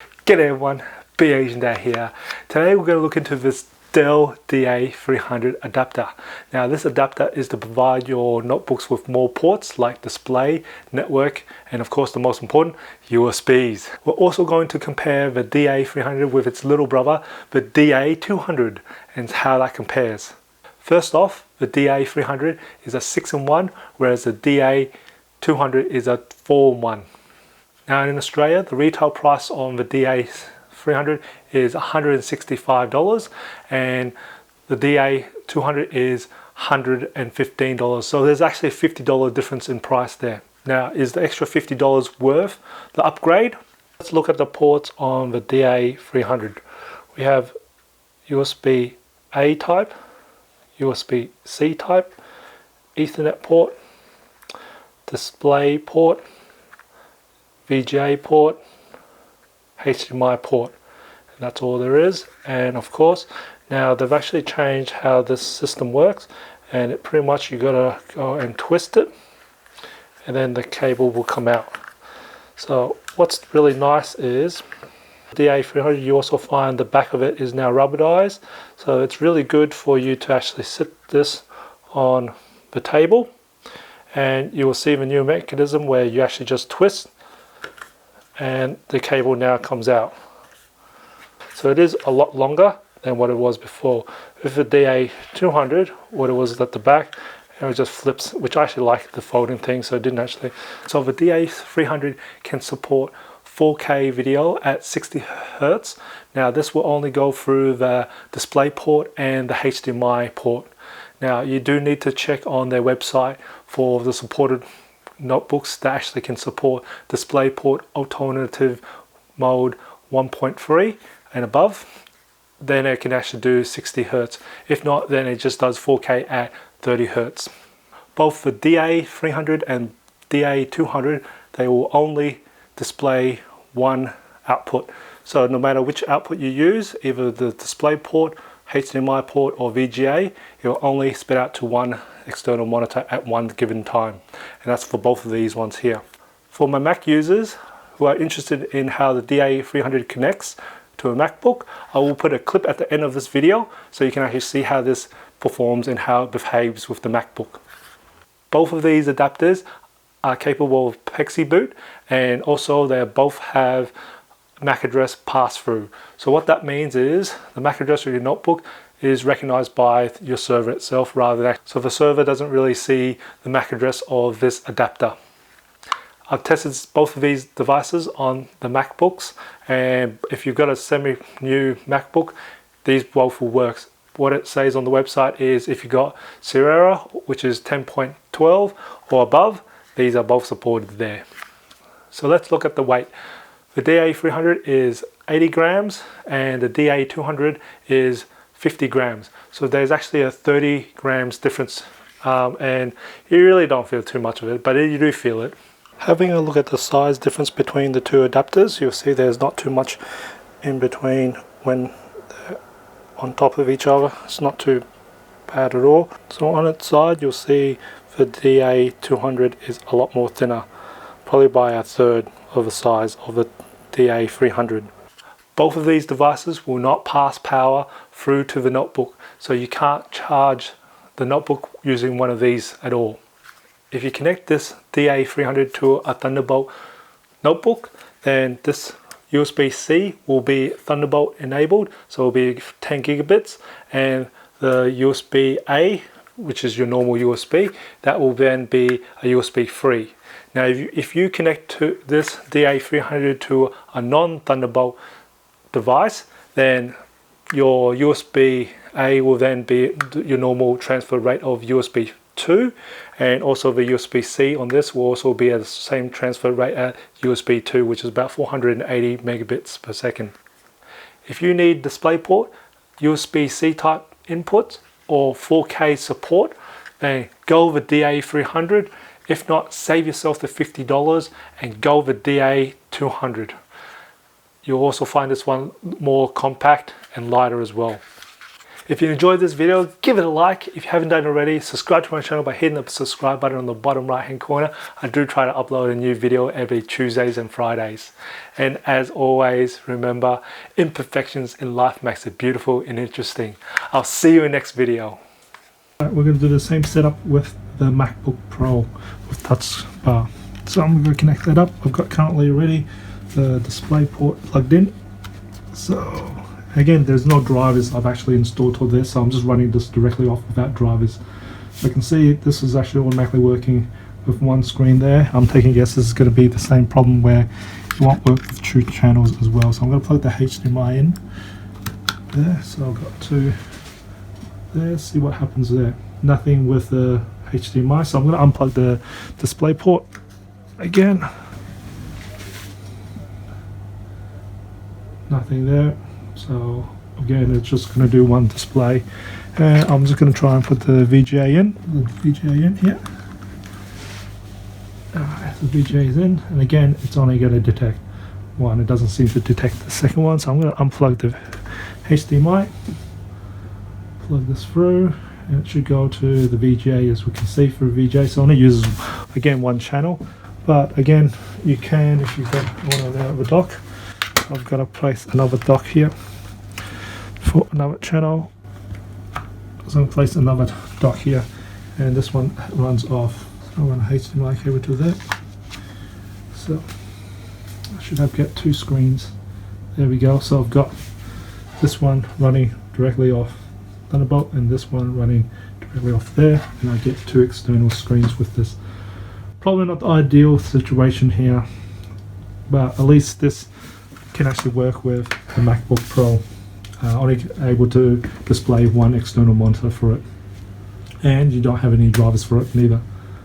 G'day everyone, Asian Day here. Today we're going to look into this Dell DA300 adapter. Now this adapter is to provide your notebooks with more ports like display, network, and of course the most important, USBs. We're also going to compare the DA300 with its little brother, the DA200, and how that compares. First off, the DA300 is a 6-in-1, whereas the DA200 is a 4-in-1. Now in Australia, the retail price on the DA300 is $165 and the DA200 is $115. So there's actually a $50 difference in price there. Now, is the extra $50 worth the upgrade? Let's look at the ports on the DA300. We have USB A type, USB C type, Ethernet port, display port, VGA port, HDMI port, and that's all there is. And of course, now they've actually changed how this system works, and it pretty much you gotta go and twist it, and then the cable will come out. So what's really nice is the DA300, you also find the back of it is now rubberized, so it's really good for you to actually sit this on the table, and you will see the new mechanism where you actually just twist and the cable now comes out. So it is a lot longer than what it was before. With the DA200, what it was at the back, and it just flips, which I actually like the folding thing, so it didn't actually. So the DA300 can support 4K video at 60 Hz. Now this will only go through the display port and the HDMI port. Now you do need to check on their website for the supported notebooks that actually can support DisplayPort alternative mode 1.3 and above. Then it can actually do 60 Hz. If not, then it just does 4K at 30 Hz. Both the DA300 and DA200, they will only display one output. So no matter which output you use, either the DisplayPort, HDMI port or VGA, it will only spit out to one external monitor at one given time, and that's for both of these ones here. For my Mac users who are interested in how the DA300 connects to a MacBook, I will put a clip at the end of this video so you can actually see how this performs and how it behaves with the MacBook. Both of these adapters are capable of PXE boot, and also they both have MAC address pass-through. So what that means is the MAC address of your notebook is recognized by your server itself rather than, so the server doesn't really see the MAC address of this adapter. I've tested both of these devices on the MacBooks, and if you've got a semi-new MacBook, these both will work. What it says on the website is if you got Sierra, which is 10.12 or above, these are both supported there. So let's look at the weight. The DA300 is 80 grams and the DA200 is 50 grams. So there's actually a 30 grams difference, and you really don't feel too much of it, but you do feel it. Having a look at the size difference between the two adapters, you'll see there's not too much in between when they're on top of each other. It's not too bad at all. So on its side, you'll see the DA200 is a lot more thinner, probably by a third of the size of the DA300. Both of these devices will not pass power through to the notebook, so you can't charge the notebook using one of these at all. If you connect this DA300 to a Thunderbolt notebook, then this USB-C will be Thunderbolt enabled, so it will be 10 gigabits, and the USB-A, which is your normal USB, that will then be a USB 3. Now if you connect to this DA300 to a non-Thunderbolt device, then your USB-A will then be your normal transfer rate of USB 2, and also the USB-C on this will also be at the same transfer rate at USB 2, which is about 480 megabits per second. If you need DisplayPort, USB-C type inputs or 4K support, then go with DA300. If not, save yourself the $50 and go with DA200. You'll also find this one more compact and lighter as well. If you enjoyed this video, give it a like. If you haven't done it already, subscribe to my channel by hitting the subscribe button on the bottom right hand corner. I do try to upload a new video every Tuesdays and Fridays. And as always, remember, imperfections in life makes it beautiful and interesting. I'll see you in the next video. Right, we're going to do the same setup with the MacBook Pro with touch bar. So I'm going to connect that up. I've got currently already the display port plugged in. So again, there's no drivers I've actually installed to this, so I'm just running this directly off without drivers. So I can see this is actually automatically working with one screen there. I'm taking a guess this is going to be the same problem where it won't work with two channels as well. So I'm going to plug the HDMI in there. So I've got two there, see what happens there. Nothing with the HDMI, so I'm going to unplug the display port again. Nothing there. So again, it's just going to do one display. And I'm just going to try and put the VGA in here. Alright, the VGA is in, and again, it's only going to detect one. It doesn't seem to detect the second one, so I'm going to unplug the HDMI. Plug this through, and it should go to the VGA, as we can see for a VGA. So it only uses again one channel, but again, you can if you've got one of the other dock. I've got to place another dock here for another channel. So I'm going to place another dock here, and this one runs off. So I'm going to HDMI cable to that. So I should have get two screens. There we go. So I've got this one running directly off Thunderbolt and this one running directly off there, and I get two external screens with this. Probably not the ideal situation here, but at least this can actually work with the MacBook Pro. Only able to display one external monitor for it, and you don't have any drivers for it neither.